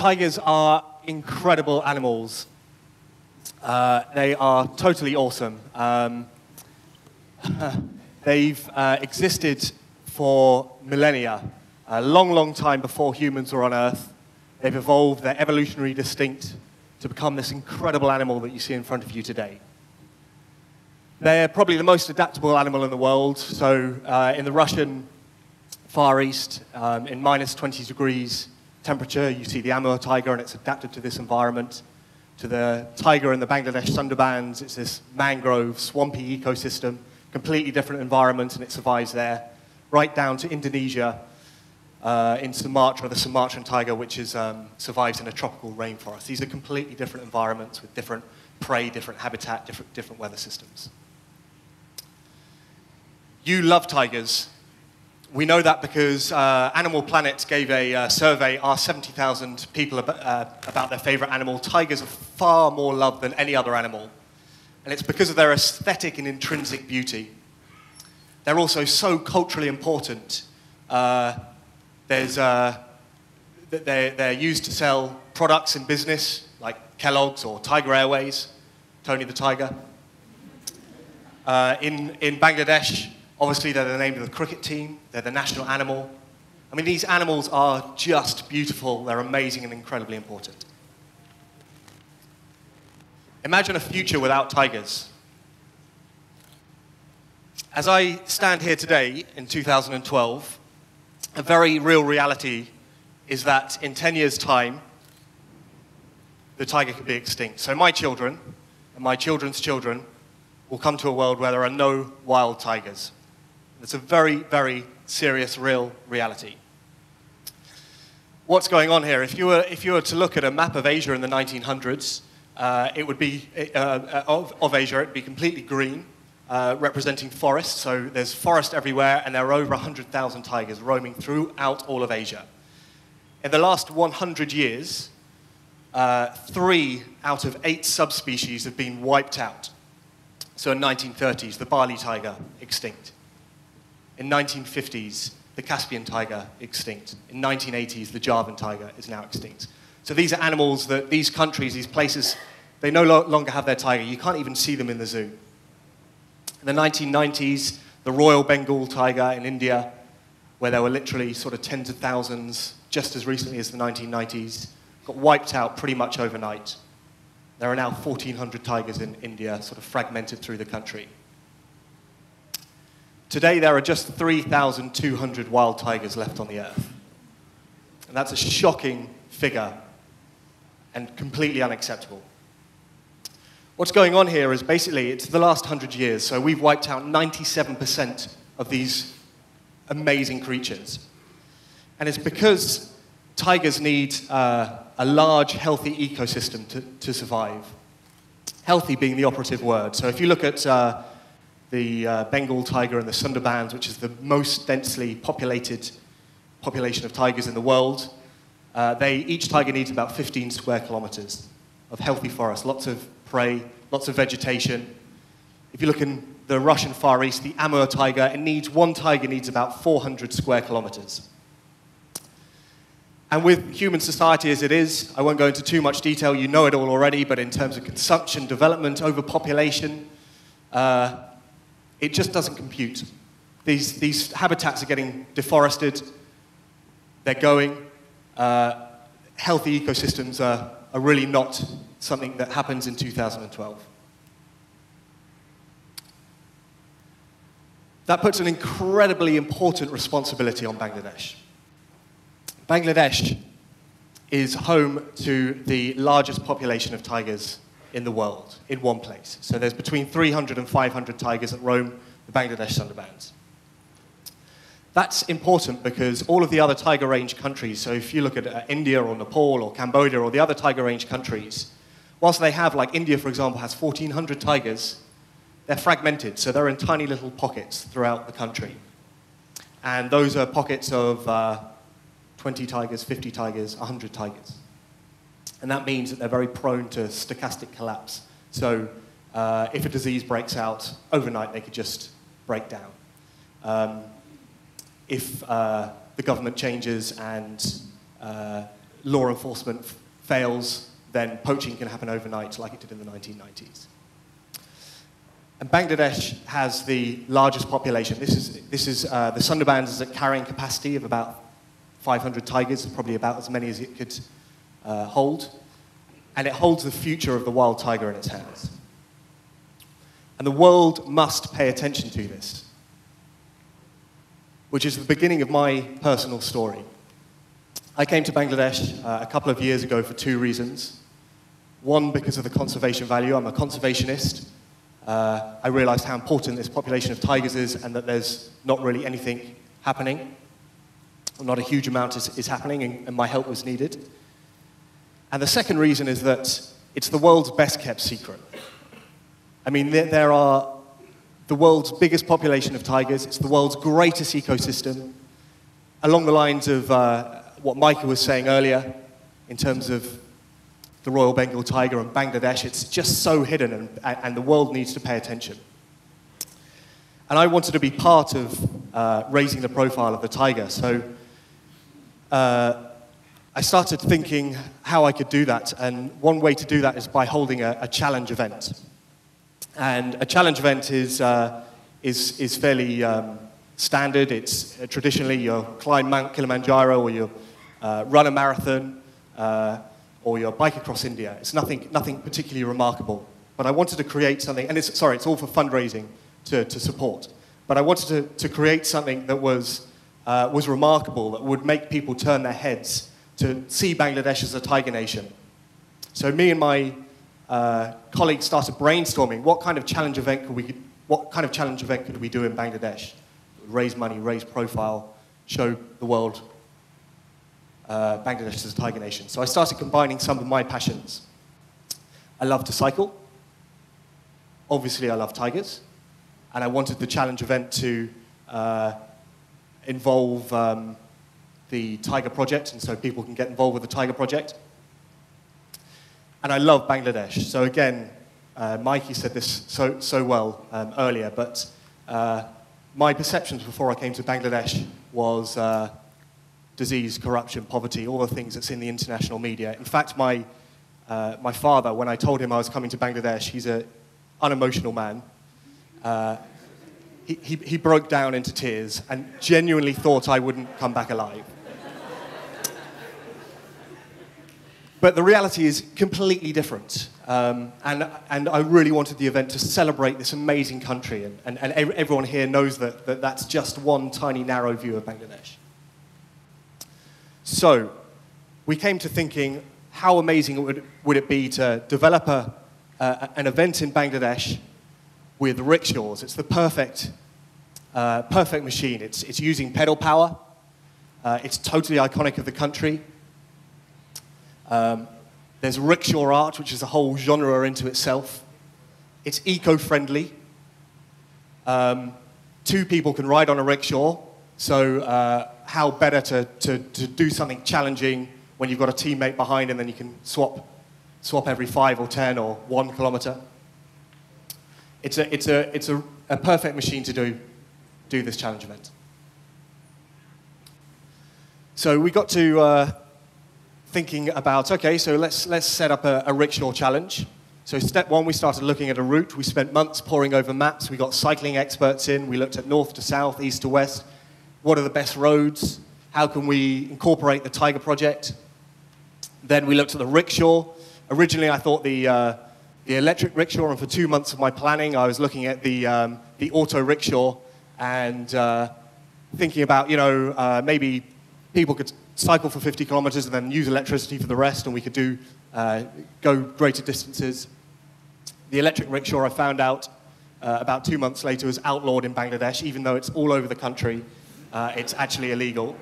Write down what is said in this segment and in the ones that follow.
Tigers are incredible animals. They are totally awesome. They've existed for millennia, a long, long time before humans were on Earth. They've evolved, they're evolutionary distinct to become this incredible animal that you see in front of you today. They're probably the most adaptable animal in the world. So in the Russian Far East, in minus 20 degrees temperature, you see the Amur tiger, and it's adapted to this environment. To the tiger in the Bangladesh Sundarbans, it's this mangrove, swampy ecosystem, completely different environment, and it survives there. Right down to Indonesia, in Sumatra, the Sumatran tiger, which is, survives in a tropical rainforest. These are completely different environments with different prey, different habitat, different weather systems. You love tigers. We know that because Animal Planet gave a survey, asked 70,000 people about their favorite animal. Tigers are far more loved than any other animal. And it's because of their aesthetic and intrinsic beauty. They're also so culturally important. They're used to sell products in business, like Kellogg's or Tiger Airways, Tony the Tiger. In Bangladesh, obviously they're the name of the cricket team, they're the national animal. I mean, these animals are just beautiful, they're amazing and incredibly important. Imagine a future without tigers. As I stand here today in 2012, a very real reality is that in 10 years' time, the tiger could be extinct. So my children and my children's children will come to a world where there are no wild tigers. It's a very, very serious, real reality. What's going on here? If you were to look at a map of Asia in the 1900s, it would be, of Asia, it would be completely green, representing forest. So there's forest everywhere, and there are over 100,000 tigers roaming throughout all of Asia. In the last 100 years, 3 out of 8 subspecies have been wiped out. So in 1930s, the Bali tiger, extinct. In 1950s, the Caspian tiger, extinct. In 1980s, the Javan tiger is now extinct. So these are animals that these countries, these places, they no longer have their tiger. You can't even see them in the zoo. In the 1990s, the Royal Bengal tiger in India, where there were literally sort of tens of thousands, just as recently as the 1990s, got wiped out pretty much overnight. There are now 1,400 tigers in India, sort of fragmented through the country. Today, there are just 3,200 wild tigers left on the earth. And that's a shocking figure and completely unacceptable. What's going on here is basically, it's the last 100 years, so we've wiped out 97% of these amazing creatures. And it's because tigers need a large, healthy ecosystem to survive. Healthy being the operative word. So if you look at the Bengal tiger in the Sundarbans, which is the most densely populated population of tigers in the world, each tiger needs about 15 square kilometers of healthy forest, lots of prey, lots of vegetation. If you look in the Russian Far East, the Amur tiger, one tiger needs about 400 square kilometers. And with human society as it is, I won't go into too much detail, you know it all already, but in terms of consumption, development, overpopulation, it just doesn't compute. These habitats are getting deforested, they're going. Healthy ecosystems are really not something that happens in 2012. That puts an incredibly important responsibility on Bangladesh. Bangladesh is home to the largest population of tigers in the world, in one place. So there's between 300 and 500 tigers that roam the Bangladesh Sundarbans. That's important because all of the other tiger range countries, so if you look at India or Nepal or Cambodia or the other tiger range countries, whilst they have, like India, for example, has 1,400 tigers, they're fragmented, so they're in tiny little pockets throughout the country. And those are pockets of 20 tigers, 50 tigers, 100 tigers. And that means that they're very prone to stochastic collapse. So if a disease breaks out, overnight they could just break down. If the government changes and law enforcement fails, then poaching can happen overnight like it did in the 1990s. And Bangladesh has the largest population. This is the Sundarbans is at carrying capacity of about 500 tigers, probably about as many as it could hold. And it holds the future of the wild tiger in its hands. And the world must pay attention to this, which is the beginning of my personal story. I came to Bangladesh a couple of years ago for two reasons. One, because of the conservation value. I'm a conservationist. I realized how important this population of tigers is and that there's not really anything happening. Not a huge amount is happening, and my help was needed. And the second reason is that it's the world's best kept secret. I mean, there are the world's biggest population of tigers. It's the world's greatest ecosystem. Along the lines of what Micah was saying earlier, in terms of the Royal Bengal tiger and Bangladesh, it's just so hidden, and the world needs to pay attention. And I wanted to be part of raising the profile of the tiger. So I started thinking how I could do that, and one way to do that is by holding a challenge event. And a challenge event is fairly standard. It's traditionally you climb Mount Kilimanjaro, or you run a marathon, or you bike across India. It's nothing particularly remarkable. But I wanted to create something, and it's all for fundraising to support. But I wanted to create something that was remarkable, that would make people turn their heads to see Bangladesh as a tiger nation. So me and my colleagues started brainstorming what kind of challenge event could we do in Bangladesh? Raise money, raise profile, show the world Bangladesh as a tiger nation. So I started combining some of my passions. I love to cycle. Obviously, I love tigers. And I wanted the challenge event to involve the Tiger Project, and so people can get involved with the Tiger Project. And I love Bangladesh. So again, Mikey said this so well earlier, but my perceptions before I came to Bangladesh was disease, corruption, poverty, all the things that's in the international media. In fact, my father, when I told him I was coming to Bangladesh, he's an unemotional man. He broke down into tears and genuinely thought I wouldn't come back alive. But the reality is completely different. And I really wanted the event to celebrate this amazing country. And everyone here knows that that's just one tiny, narrow view of Bangladesh. So we came to thinking, how amazing would it be to develop an event in Bangladesh with rickshaws? It's the perfect machine. It's using pedal power. It's totally iconic of the country. There's rickshaw art, which is a whole genre into itself. It's eco-friendly. Two people can ride on a rickshaw, so how better to do something challenging when you've got a teammate behind and then you can swap every 5 or 10 or 1 kilometer. It's a perfect machine to do this challenge event. So we got to thinking about, okay, so let's set up a rickshaw challenge. So step one, we started looking at a route. We spent months poring over maps. We got cycling experts in. We looked at north to south, east to west. What are the best roads? How can we incorporate the Tiger Project? Then we looked at the rickshaw. Originally, I thought the electric rickshaw, and for 2 months of my planning, I was looking at the auto rickshaw and thinking about, maybe people could cycle for 50 kilometers and then use electricity for the rest, and we could go greater distances. The electric rickshaw, I found out about 2 months later, was outlawed in Bangladesh. Even though it's all over the country, it's actually illegal.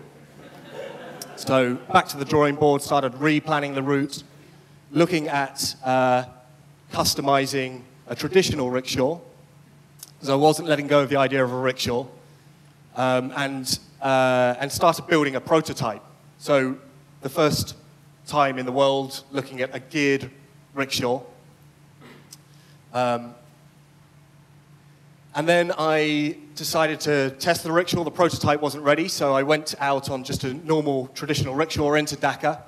So back to the drawing board, started replanning the route, looking at customizing a traditional rickshaw, because I wasn't letting go of the idea of a rickshaw, and started building a prototype. So the first time in the world looking at a geared rickshaw. And then I decided to test the rickshaw. The prototype wasn't ready, so I went out on just a normal traditional rickshaw into Dhaka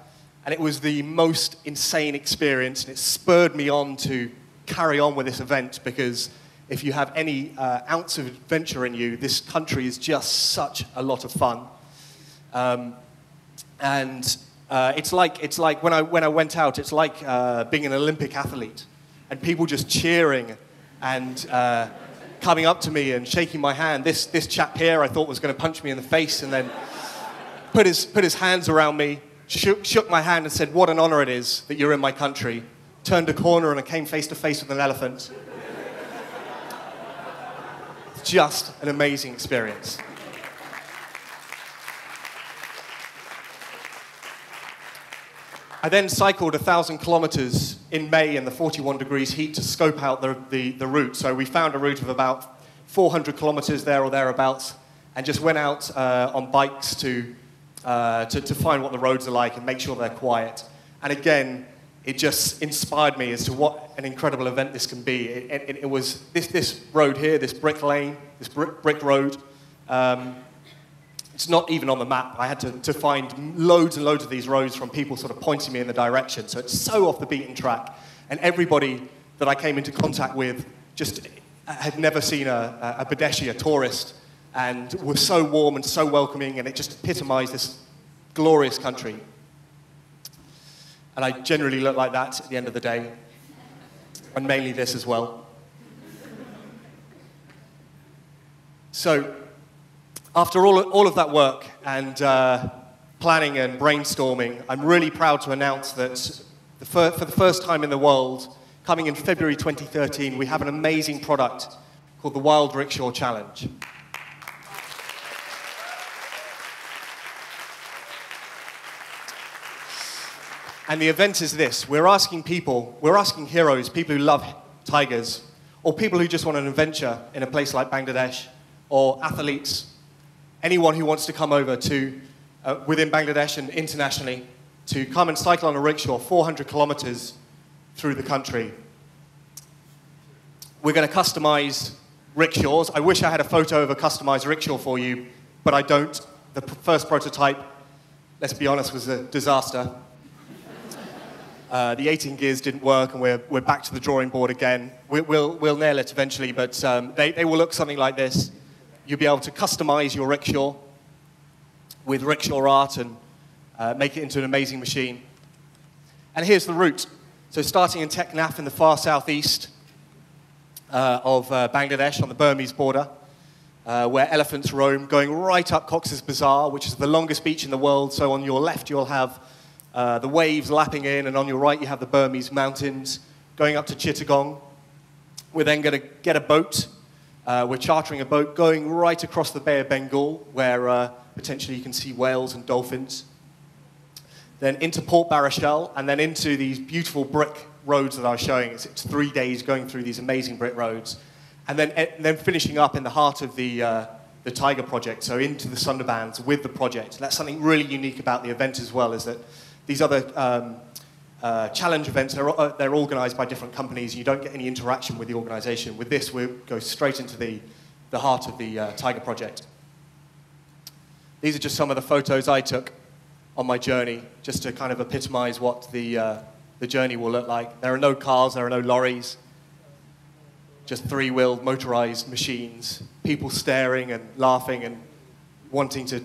And it was the most insane experience, and it spurred me on to carry on with this event, because if you have any ounce of adventure in you, this country is just such a lot of fun. It's like when I went out, it's like being an Olympic athlete, and people just cheering and coming up to me and shaking my hand. This chap here I thought was going to punch me in the face, and then put his hands around me, shook my hand and said, "What an honor it is that you're in my country." Turned a corner and I came face to face with an elephant. Just an amazing experience. I then cycled 1,000 kilometers in May in the 41 degrees heat to scope out the route. So we found a route of about 400 kilometers there or thereabouts, and just went out on bikes to find what the roads are like and make sure they're quiet. And again, it just inspired me as to what an incredible event this can be. It was this road here, this brick lane, this brick road. It's not even on the map. I had to find loads and loads of these roads from people sort of pointing me in the direction. So it's so off the beaten track. And everybody that I came into contact with just had never seen a Badeshi, a tourist, and were so warm and so welcoming, and it just epitomized this glorious country. And I generally look like that at the end of the day, and mainly this as well. So, after all of that work and planning and brainstorming, I'm really proud to announce that for the first time in the world, coming in February 2013, we have an amazing product called the Wild Rickshaw Challenge. And the event is this: we're asking heroes, people who love tigers, or people who just want an adventure in a place like Bangladesh, or athletes, anyone who wants to come over to, within Bangladesh and internationally, to come and cycle on a rickshaw 400 kilometers through the country. We're going to customize rickshaws. I wish I had a photo of a customized rickshaw for you, but I don't. The first prototype, let's be honest, was a disaster. The 18 gears didn't work, and we're back to the drawing board again. We'll nail it eventually, but they will look something like this. You'll be able to customize your rickshaw with rickshaw art and make it into an amazing machine. And here's the route. So starting in Teknaf in the far southeast of Bangladesh on the Burmese border, where elephants roam, going right up Cox's Bazar, which is the longest beach in the world. So on your left you'll have the waves lapping in, and on your right you have the Burmese mountains, going up to Chittagong. We're then going to get a boat. We're chartering a boat going right across the Bay of Bengal, where potentially you can see whales and dolphins. Then into Port Barashal, and then into these beautiful brick roads that I was showing. It's 3 days going through these amazing brick roads. And then finishing up in the heart of the Tiger Project, so into the Sundarbans with the project. That's something really unique about the event as well, is that these other challenge events, they're organized by different companies, and you don't get any interaction with the organization. With this, we'll go straight into the heart of the Tiger Project. These are just some of the photos I took on my journey, just to kind of epitomize what the journey will look like. There are no cars, there are no lorries, just three-wheeled motorized machines, people staring and laughing and wanting to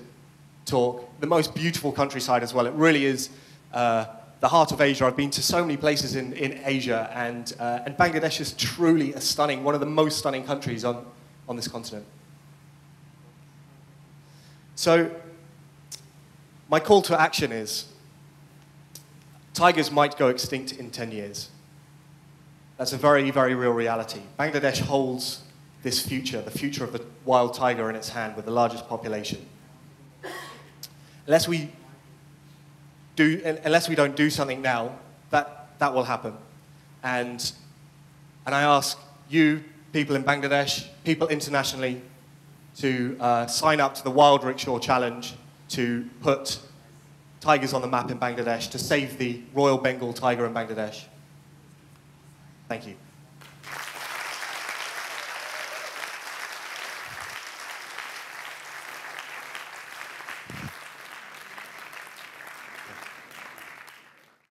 talk. The most beautiful countryside as well. It really is the heart of Asia. I've been to so many places in Asia, and Bangladesh is truly one of the most stunning countries on this continent. So, my call to action is, tigers might go extinct in 10 years. That's a very, very real reality. Bangladesh holds this future, the future of the wild tiger in its hand with the largest population. Unless we don't do something now, that will happen. And I ask you, people in Bangladesh, people internationally, to sign up to the Wild Rickshaw Challenge, to put tigers on the map in Bangladesh, to save the Royal Bengal tiger in Bangladesh. Thank you.